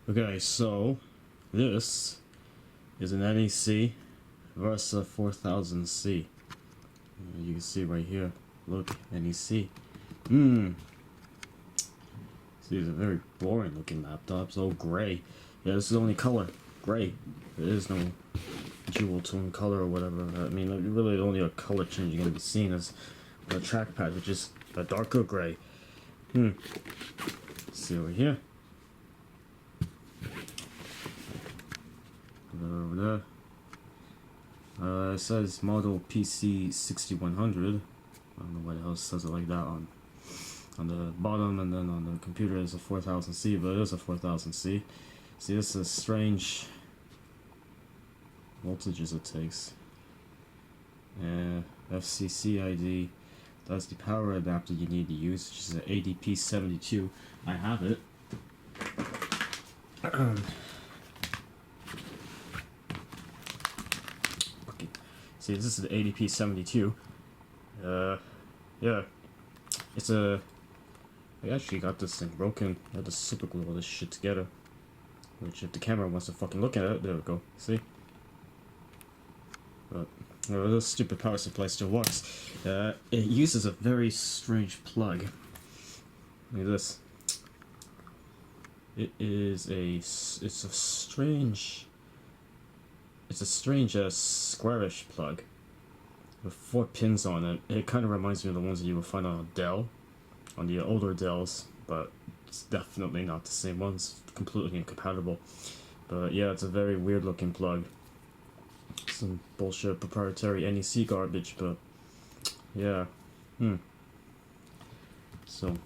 Okay, so this is an NEC Versa 4000C. You can see right here. Look, NEC. See, it's a very boring looking laptop. It's all gray. Yeah, this is the only color. Gray. There is no jewel tone color or whatever. I mean, really, the only color change you're gonna be seeing is the trackpad, which is a darker gray. See over here. Over there. It says model PC 6100. I don't know why the hell it says it like that on the bottom, and then on the computer is a 4000C, but it is a 4000C. See, this is strange voltages it takes. FCC ID. That's the power adapter you need to use, which is an ADP72. I have it. Okay. See, this is the ADP72. Yeah. It's a... I actually got this thing broken. I had to super glue all this shit together. Which, if the camera wants to fucking look at it, there we go. See? But this stupid power supply still works. It uses a very strange plug. Look at this. It's a strange squarish plug with 4 pins on it. It kind of reminds me of the ones that you would find on a Dell, on the older Dells, but it's definitely not the same ones. Completely incompatible. But yeah, it's a very weird looking plug. Some bullshit proprietary NEC garbage, but yeah. So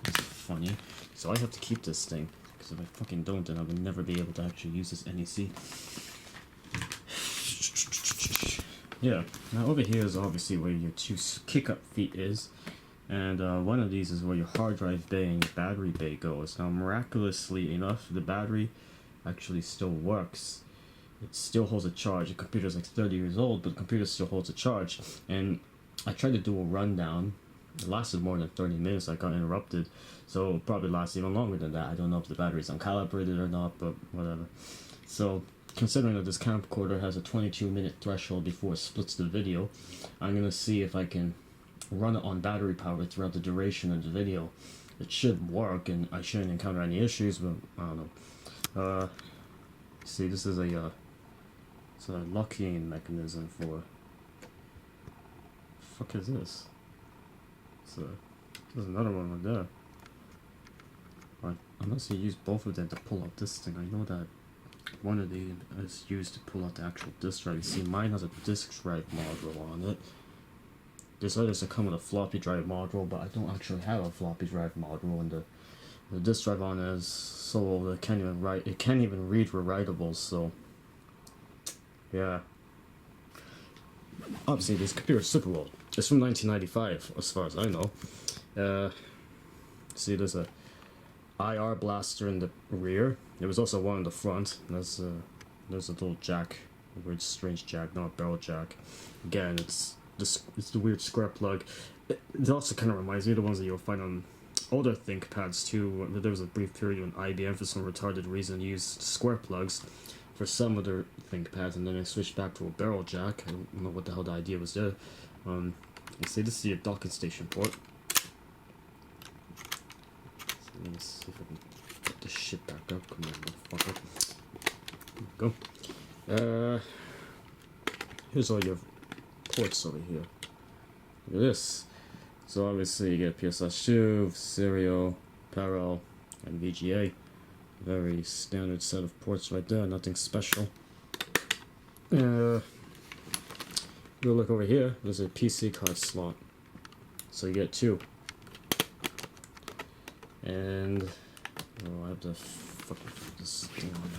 it's funny. So I have to keep this thing, because if I fucking don't, then I will never be able to actually use this NEC. Yeah. Now over here is obviously where your 2 kick-up feet is, and one of these is where your hard drive bay and your battery bay goes. Now, miraculously enough, the battery actually still works. It still holds a charge. The computer's like 30 years old, but the computer still holds a charge. And I tried to do a rundown. It lasted more than 30 minutes. I got interrupted, so it'll probably last even longer than that. I don't know if the battery's uncalibrated or not, but whatever. So, considering that this camcorder has a 22-minute threshold before it splits the video, I'm gonna see if I can run it on battery power throughout the duration of the video. It should work, and I shouldn't encounter any issues, but I don't know. See, this is a locking mechanism for... The fuck is this? So there's another one right there. Unless you use both of them to pull out this thing. I know that one of these is used to pull out the actual disk drive. You see, mine has a disk drive module on it. There's others that come with a floppy drive module, but I don't actually have a floppy drive module, and the disk drive on it is so old it can't even write. It can't even read rewritables. So yeah. Obviously, this computer is super old. It's from 1995, as far as I know. See, there's a IR blaster in the rear. There was also one in the front. There's a little jack, a weird strange jack, not a barrel jack. Again, it's the weird square plug. It also kind of reminds me of the ones that you'll find on older ThinkPads too. There was a brief period when IBM, for some retarded reason, used square plugs for some of their ThinkPads, and then they switched back to a barrel jack. I don't know what the hell the idea was there. You see, this is your docking station port. So let me see if I can put this shit back up. Come on, motherfucker. There we go. Here's all your ports over here. Look at this. So obviously you get PSS2, serial, parallel, and VGA. Very standard set of ports right there, nothing special. We'll look over here, there's a PC card slot. So you get 2. And I have to fucking put this thing on.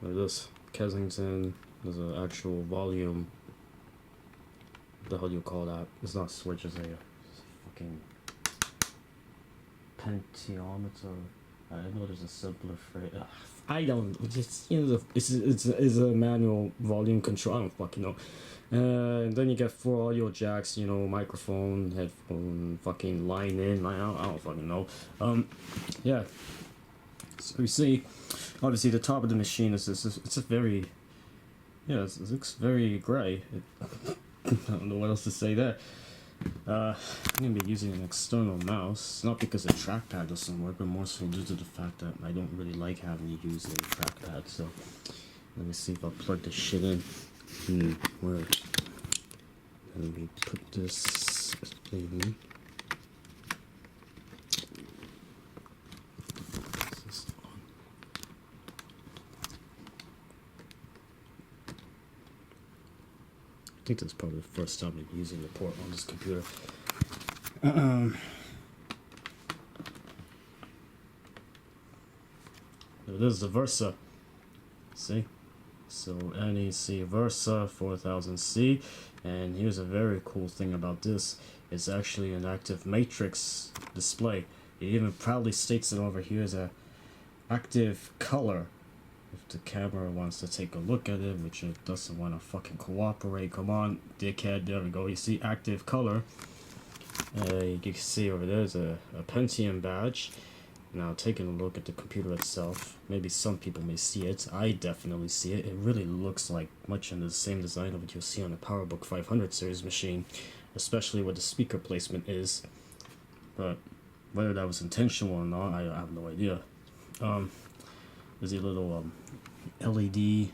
Look at this. Kensington, there's an actual volume. What the hell do you call that? It's not a switch, it's a fucking pentiometer. I know there's a simpler phrase. I don't. Just, you know, it's a manual volume control. I don't fucking know. And then you get 4 audio jacks. You know, microphone, headphone, fucking line in. I don't fucking know. Yeah. So you see, obviously the top of the machine it's a very, yeah, it looks very grey. I don't know what else to say there. I'm going to be using an external mouse, not because the trackpad doesn't work, but more so due to the fact that I don't really like having to use a trackpad. So let me see if I'll plug this shit in. Where? Let me put this in. I think that's probably the first time I'm using the port on this computer. It is the Versa. See? So NEC Versa 4000C, and here's a very cool thing about this. It's actually an active matrix display. It even proudly states it over here as a active color. If the camera wants to take a look at it, which it doesn't want to fucking cooperate. Come on, dickhead. There we go. You see active color. You can see over there's a Pentium badge. Now, taking a look at the computer itself, maybe some people may see it. I definitely see it. It really looks like much in the same design of what you'll see on a PowerBook 500 series machine, especially where the speaker placement is. But whether that was intentional or not, I have no idea. There's a little LED.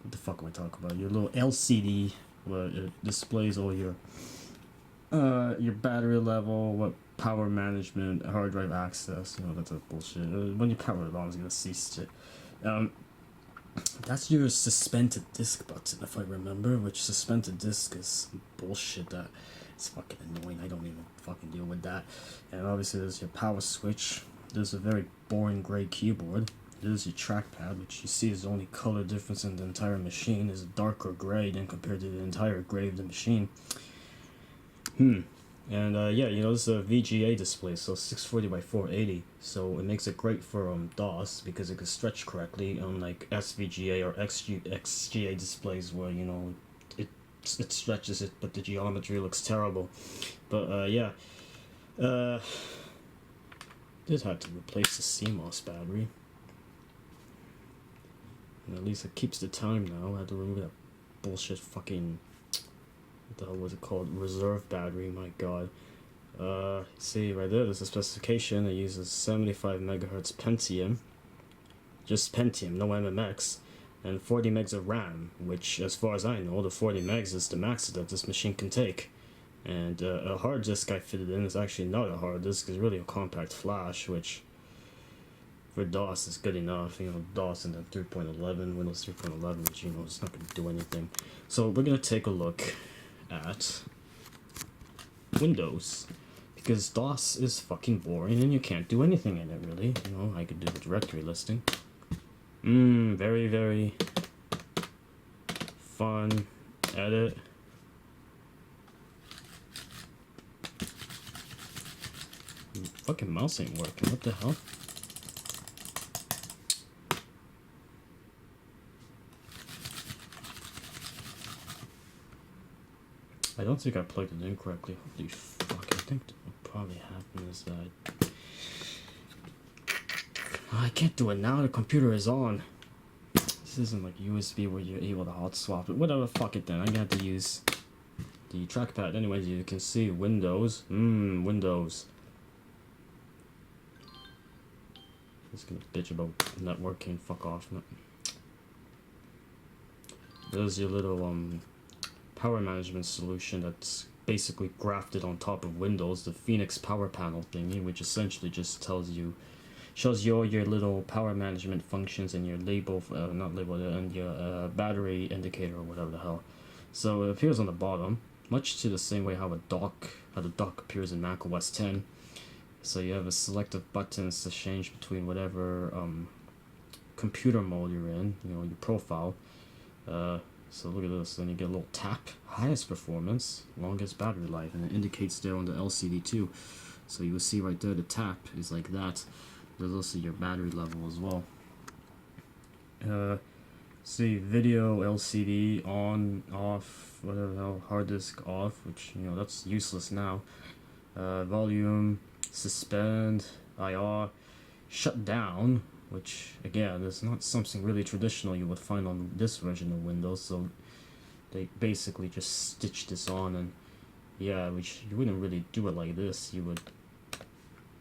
What the fuck am I talking about? Your little LCD where it displays all your battery level, what power management, hard drive access. You know, that's a bullshit. When you power it on, it's gonna cease to. That's your suspended disk button, if I remember. Which suspended disk is bullshit. That it's fucking annoying. I don't even fucking deal with that. And obviously, there's your power switch. There's a very boring gray keyboard. There's your trackpad, which you see is the only color difference in the entire machine is darker gray than compared to the entire gray of the machine. And yeah, you know, this is a VGA display, so 640 by 480, so it makes it great for DOS because it can stretch correctly, unlike SVGA or XGA displays where, you know, it stretches it, but the geometry looks terrible. But yeah, did have to replace the CMOS battery. And at least it keeps the time now. I had to remove that bullshit fucking, what the hell was it called? Reserve battery, my god. See right there, there's a specification. It uses 75 megahertz Pentium. Just Pentium, no MMX. And 40 megs of RAM, which, as far as I know, the 40 megs is the max that this machine can take. And a hard disk I fitted in is actually not a hard disk, it's really a compact flash, which for DOS is good enough. You know, DOS and then 3.11, Windows 3.11, which, you know, it's not going to do anything. So we're going to take a look at Windows, because DOS is fucking boring and you can't do anything in it, really. You know, I could do a directory listing. Very, very fun. Edit. Fucking mouse ain't working. What the hell? I don't think I plugged it in correctly. Holy fuck, I think what probably happened is that I can't do it now, the computer is on. This isn't like USB where you're able to hot swap it. Whatever, fuck it then. I'm gonna have to use the trackpad. Anyways, you can see Windows. Windows. Just gonna bitch about networking. Fuck off. There's your little power management solution that's basically grafted on top of Windows, the Phoenix power panel thingy, which essentially just shows you all your little power management functions and your label, and your battery indicator or whatever the hell. So it appears on the bottom, much to the same way how the dock appears in Mac OS 10. So you have a selective buttons to change between whatever computer mode you're in, you know, your profile. So look at this, then you get a little tap, highest performance, longest battery life, and it indicates there on the LCD too. So you will see right there the tap is like that. There's also your battery level as well. See video, LCD on, off, whatever the hell, hard disk off, which, you know, that's useless now. Volume, suspend, IR, shut down, which again is not something really traditional you would find on this version of Windows. So they basically just stitched this on, and yeah, which you wouldn't really do it like this. You would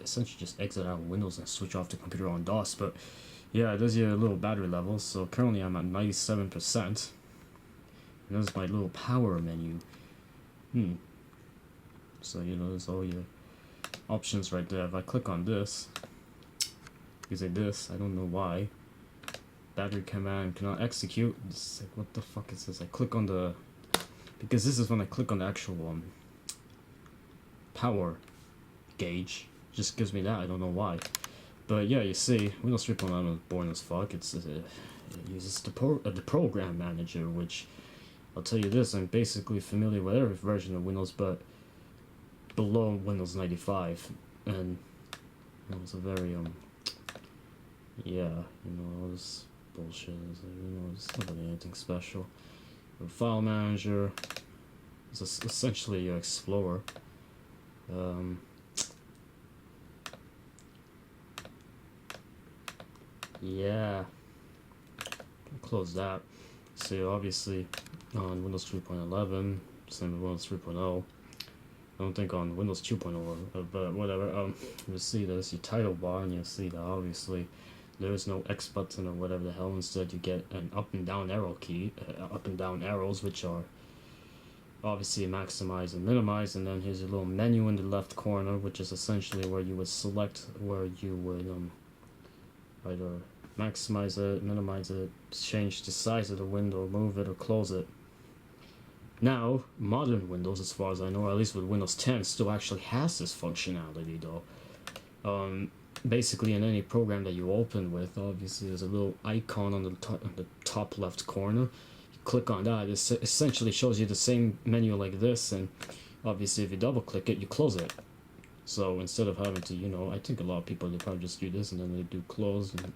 essentially just exit out of Windows and switch off the computer on DOS. But yeah, there's your little battery levels. So currently I'm at 97%. And there's my little power menu. So there's all your options right there. If I click on this, using this, I don't know why. Battery command cannot execute. It's like, what the fuck is this? I click on the, because this is when I click on the actual power gauge. It just gives me that. I don't know why. But yeah, you see, Windows 3.11 is boring as fuck. It uses the program manager, which I'll tell you this, I'm basically familiar with every version of Windows, but below Windows 95, and it's a very yeah, all this bullshit is it's not really anything special. The file manager is essentially your Explorer. Yeah, close that. So obviously on Windows 3.11, same with Windows 3.0. I don't think on Windows 2.0, but whatever. You see there's your title bar, and you'll see that obviously there is no X button or whatever the hell. Instead, you get an up and down arrow key, up and down arrows, which are obviously maximize and minimize. And then here's a little menu in the left corner, which is essentially where you would select where you would either maximize it, minimize it, change the size of the window, move it, or close it. Now, modern Windows, as far as I know, or at least with Windows 10, still actually has this functionality though. Basically, in any program that you open with, obviously there's a little icon on the top left corner. You click on that, it essentially shows you the same menu like this, and obviously if you double click it, you close it. So instead of having to, I think a lot of people, they probably just do this and then they do close, and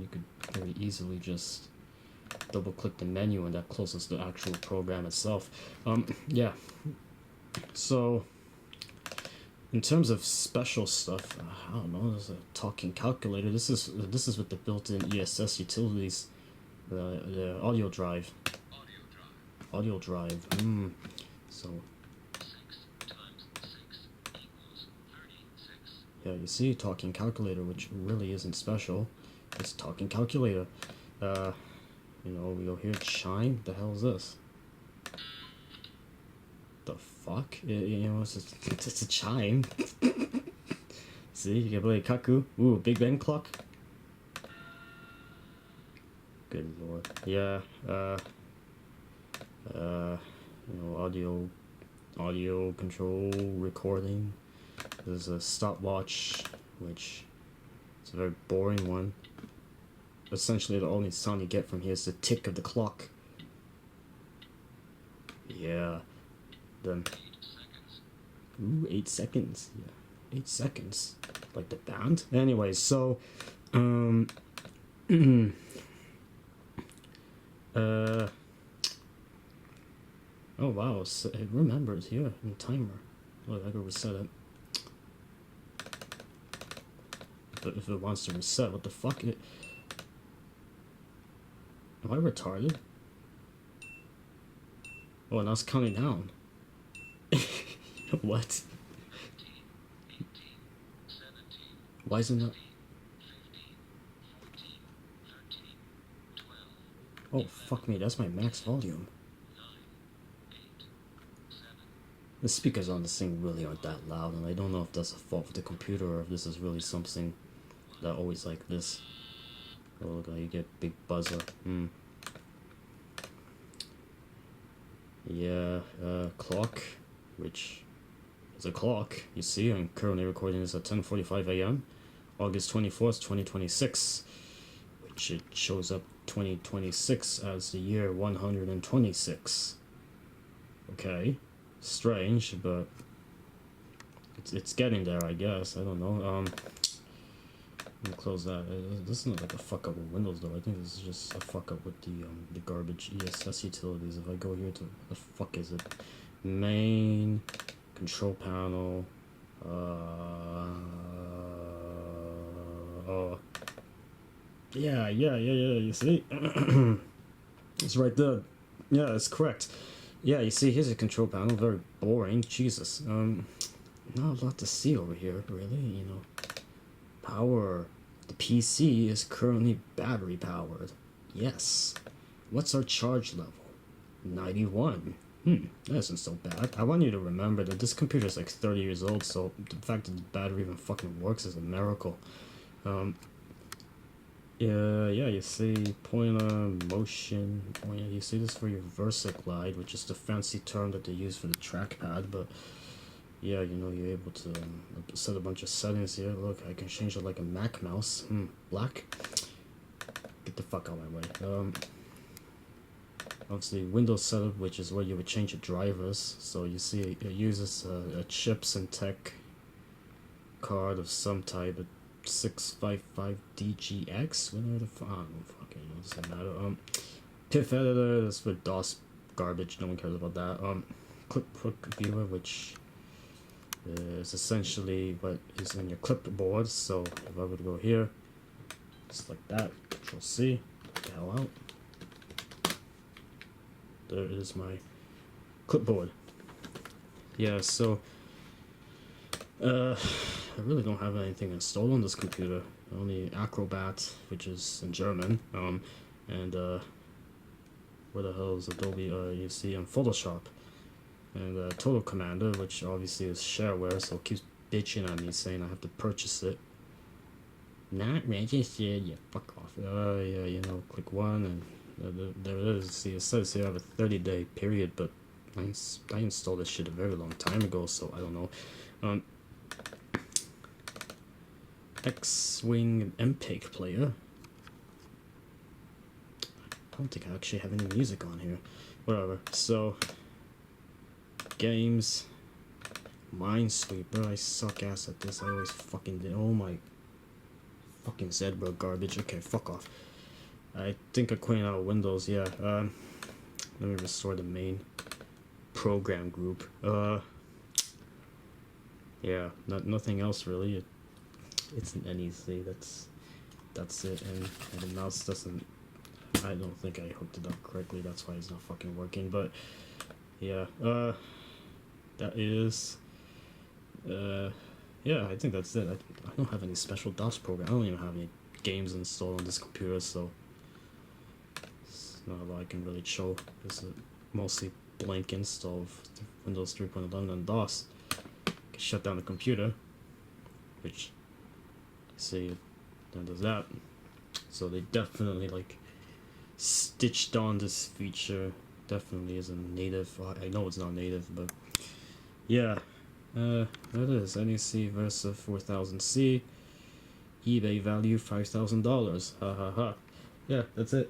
you could very easily just double click the menu and that closes the actual program itself. Yeah, so in terms of special stuff, I don't know, there's a talking calculator. This is with the built-in ESS utilities, the audio drive. So yeah, you see talking calculator, which really isn't special. It's talking calculator. We go here, chime. The hell is this? The fuck? It's a chime. See, you can play Kaku. Ooh, Big Bang clock. Good lord. Yeah. Audio control, recording. There's a stopwatch, which is a very boring one. Essentially, the only sound you get from here is the tick of the clock. Yeah. Then. 8 seconds. Yeah. 8 seconds. Like the band. Anyways, so oh wow, so it remembers here in timer. Well, I gotta reset it. But if it wants to reset, what the fuck? Am I retarded? Oh, now it's counting down. What? Why is it not? Oh, fuck me, that's my max volume. The speakers on this thing really aren't that loud, and I don't know if that's a fault of the computer or if this is really something that always like this. Oh, look, you get big buzzer. Yeah, clock, which is a clock. You see, I'm currently recording this at 10:45 a.m. August 24th, 2026, which it shows up 2026 as the year 126. Okay, strange, but it's getting there, I guess. I don't know. Let me close that. This is not like a fuck up with Windows though. I think this is just a fuck up with the garbage ESS utilities. If I go here to the fuck is it? Main, control panel, Yeah, you see? It's right there. Yeah, it's correct. Yeah, you see, here's a control panel, very boring, Jesus. Not a lot to see over here, really, you know. Power. The PC is currently battery powered. Yes. What's our charge level? 91. That isn't so bad. I want you to remember that this computer is like 30 years old, so the fact that the battery even fucking works is a miracle. Yeah, you see pointer, motion, you see this for your Versa glide, which is the fancy term that they use for the trackpad, but yeah, you know, you're able to set a bunch of settings here. Look, I can change it like a Mac mouse. Black. Get the fuck out of my way. Obviously, Windows setup, which is where you would change your drivers. So you see, it uses a chips and tech card of some type, a 655DGX. Whatever the fuck, I don't fucking know. Doesn't matter. PIF editor. That's for DOS garbage. No one cares about that. Clipboard computer, which is essentially what is in your clipboard. So if I would go here, just like that, Control C, get the hell out. There is my clipboard. Yeah, so I really don't have anything installed on this computer. Only Acrobat, which is in German, and where the hell is Adobe? You see, and Photoshop, and Total Commander, which obviously is shareware, so it keeps bitching at me saying I have to purchase it. Not registered. Yeah, fuck off. Yeah, you know, click one and. There it is. See, it says here I have a 30-day period, but I installed this shit a very long time ago, so I don't know. X-Wing MPEG player. I don't think I actually have any music on here. Whatever. So, games. Minesweeper. I suck ass at this. I always fucking did. Oh my. Fucking Zebra garbage. Okay, fuck off. I think I cleaned out Windows, yeah. Let me restore the main program group. Yeah, nothing else really. It's an NEC, that's it, and the mouse doesn't, I don't think I hooked it up correctly, that's why it's not fucking working, but yeah, that is, yeah, I think that's it. I don't have any special DOS program, I don't even have any games installed on this computer, so not a lot I can really show. It's a mostly blank install of Windows 3.11 and DOS. I can shut down the computer, which see then does that. So they definitely like stitched on this feature. Definitely isn't native. I know it's not native, but yeah, that is NEC Versa 4000C. eBay value $5,000. Ha ha ha. Yeah, that's it.